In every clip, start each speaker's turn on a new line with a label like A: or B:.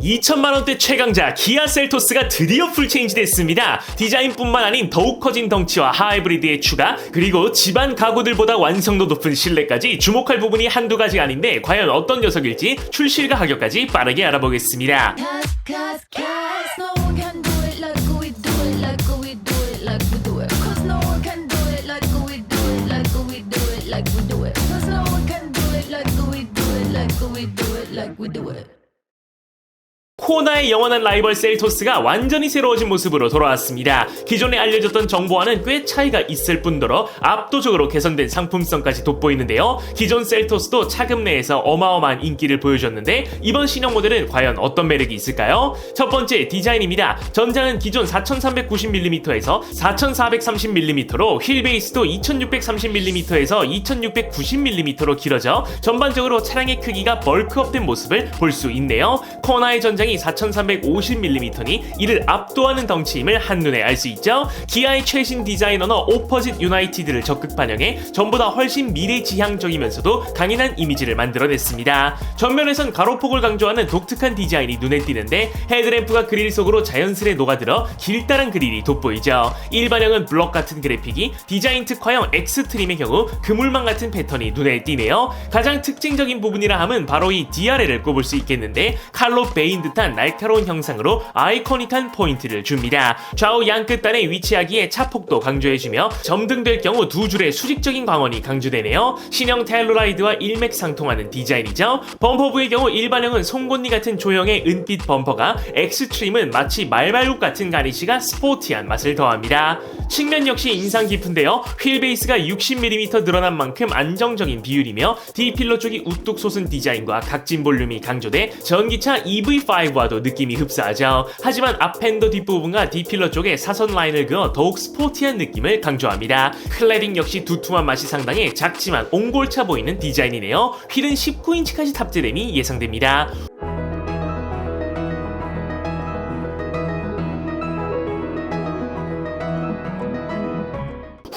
A: 2천만원대 최강자 기아 셀토스가 드디어 풀체인지 됐습니다. 디자인뿐만 아닌 더욱 커진 덩치와 하이브리드의 추가, 그리고 집안 가구들보다 완성도 높은 실내까지 주목할 부분이 한두 가지 아닌데 과연 어떤 녀석일지 출시일과 가격까지 빠르게 알아보겠습니다. 코나의 영원한 라이벌 셀토스가 완전히 새로워진 모습으로 돌아왔습니다. 기존에 알려졌던 정보와는 꽤 차이가 있을 뿐더러 압도적으로 개선된 상품성까지 돋보이는데요. 기존 셀토스도 차급 내에서 어마어마한 인기를 보여줬는데 이번 신형 모델은 과연 어떤 매력이 있을까요? 첫 번째, 디자인입니다. 전장은 기존 4390mm에서 4430mm로 휠 베이스도 2630mm에서 2690mm로 길어져 전반적으로 차량의 크기가 벌크업된 모습을 볼 수 있네요. 코나의 전장이 4350mm니 이를 압도하는 덩치임을 한눈에 알 수 있죠. 기아의 최신 디자인 언어 오퍼짓 유나이티드를 적극 반영해 전보다 훨씬 미래지향적이면서도 강인한 이미지를 만들어냈습니다. 전면에선 가로폭을 강조하는 독특한 디자인이 눈에 띄는데 헤드램프가 그릴 속으로 자연스레 녹아들어 길다란 그릴이 돋보이죠. 일반형은 블럭 같은 그래픽이, 디자인 특화형 X트림의 경우 그물망 같은 패턴이 눈에 띄네요. 가장 특징적인 부분이라 함은 바로 이 DRL을 꼽을 수 있겠는데 칼로 베인 듯한 날카로운 형상으로 아이코닉한 포인트를 줍니다. 좌우 양끝단에 위치하기에 차폭도 강조해주며 점등될 경우 두 줄의 수직적인 광원이 강조되네요. 신형 텔루라이드와 일맥상통하는 디자인이죠. 범퍼부의 경우 일반형은 송곳니 같은 조형의 은빛 범퍼가, X트림은 마치 말발굽 같은 가니쉬가 스포티한 맛을 더합니다. 측면 역시 인상 깊은데요. 휠 베이스가 60mm 늘어난 만큼 안정적인 비율이며 D필러 쪽이 우뚝 솟은 디자인과 각진 볼륨이 강조돼 전기차 EV5와도 느낌이 흡사하죠. 하지만 앞핸더 뒷부분과 D필러 쪽에 사선 라인을 그어 더욱 스포티한 느낌을 강조합니다. 클래딩 역시 두툼한 맛이 상당해 작지만 옹골차 보이는 디자인이네요. 휠은 19인치까지 탑재됨이 예상됩니다.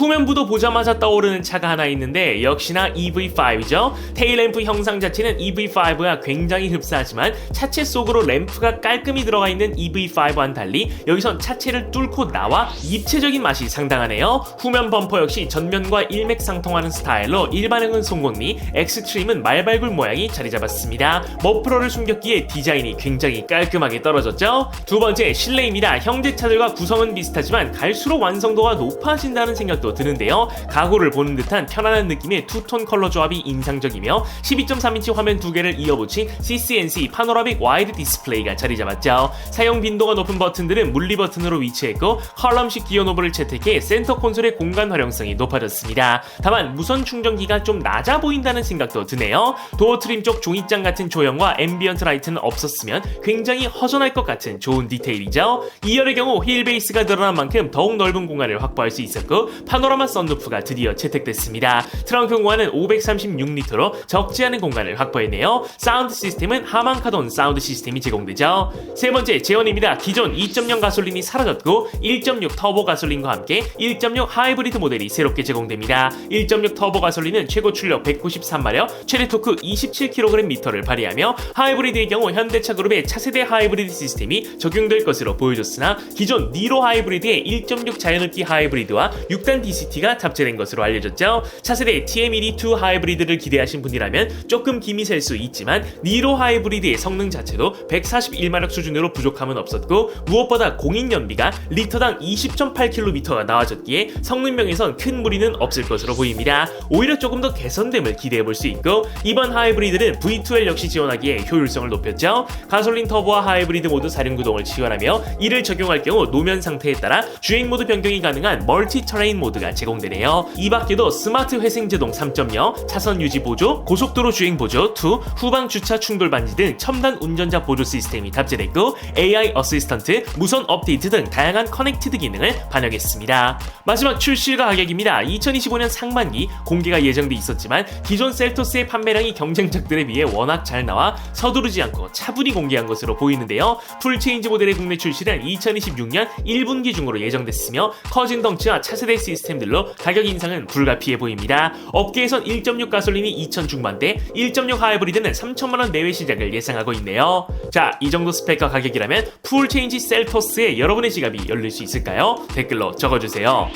A: 후면부도 보자마자 떠오르는 차가 하나 있는데 역시나 EV5죠. 테일램프 형상 자체는 EV5와 굉장히 흡사하지만 차체 속으로 램프가 깔끔히 들어가 있는 EV5와는 달리 여기선 차체를 뚫고 나와 입체적인 맛이 상당하네요. 후면 범퍼 역시 전면과 일맥상통하는 스타일로 일반형은 송곳니, X트림은 말발굴 모양이 자리 잡았습니다. 머플러를 숨겼기에 디자인이 굉장히 깔끔하게 떨어졌죠. 두 번째, 실내입니다. 현대차들과 구성은 비슷하지만 갈수록 완성도가 높아진다는 생각도 드는데요. 가구를 보는 듯한 편안한 느낌의 투톤 컬러 조합이 인상적이며 12.3인치 화면 두 개를 이어붙인 CCNC 파노라믹 와이드 디스플레이가 자리 잡았죠. 사용 빈도가 높은 버튼들은 물리 버튼으로 위치했고 컬럼식 기어 노브를 채택해 센터 콘솔의 공간 활용성이 높아졌습니다. 다만 무선 충전기가 좀 낮아 보인다는 생각도 드네요. 도어 트림 쪽 종이장 같은 조형과 앰비언트 라이트는 없었으면 굉장히 허전할 것 같은 좋은 디테일이죠. 2열의 경우 휠 베이스가 늘어난 만큼 더욱 넓은 공간을 확보할 수 있었고 파노라마 썬루프가 드디어 채택됐습니다. 트렁크 공간은 536리터로 적지 않은 공간을 확보했네요. 사운드 시스템은 하만카돈 사운드 시스템이 제공되죠. 세 번째, 제원입니다. 기존 2.0 가솔린이 사라졌고 1.6 터보 가솔린과 함께 1.6 하이브리드 모델이 새롭게 제공됩니다. 1.6 터보 가솔린은 최고 출력 193마력, 최대 토크 27kgm를 발휘하며 하이브리드의 경우 현대차 그룹의 차세대 하이브리드 시스템이 적용될 것으로 보여졌으나 기존 니로 하이브리드의 1.6 자연흡기 하이브리드와 6단 DCT가 탑재된 것으로 알려졌죠. 차세대 TM-ED2 하이브리드를 기대하신 분이라면 조금 김이 셀 수 있지만 니로 하이브리드의 성능 자체도 141마력 수준으로 부족함은 없었고 무엇보다 공인연비가 리터당 20.8km가 나와졌기에 성능면에선 큰 무리는 없을 것으로 보입니다. 오히려 조금 더 개선됨을 기대해볼 수 있고 이번 하이브리드는 V2L 역시 지원하기에 효율성을 높였죠. 가솔린 터보와 하이브리드 모두 사륜구동을 지원하며 이를 적용할 경우 노면 상태에 따라 주행 모드 변경이 가능한 멀티 터레인 모드가 제공되네요. 이 밖에도 스마트 회생제동 3.0, 차선 유지 보조, 고속도로 주행 보조 2, 후방 주차 충돌 반지 등 첨단 운전자 보조 시스템이 탑재됐고 AI 어시스턴트, 무선 업데이트 등 다양한 커넥티드 기능을 반영했습니다. 마지막 출시일과 가격입니다. 2025년 상반기 공개가 예정돼 있었지만 기존 셀토스의 판매량이 경쟁작들에 비해 워낙 잘 나와 서두르지 않고 차분히 공개한 것으로 보이는데요. 풀체인지 모델의 국내 출시는 2026년 1분기 중으로 예정됐으며 커진 덩치와 차세대 시스템 시스템들로 가격 인상은 불가피해 보입니다. 업계에선 1.6 가솔린이 2,000 중반대, 1.6 하이브리드는 3천만원 내외 시작을 예상하고 있네요. 자, 이 정도 스펙과 가격이라면 풀체인지 셀토스에 여러분의 지갑이 열릴 수 있을까요? 댓글로 적어주세요.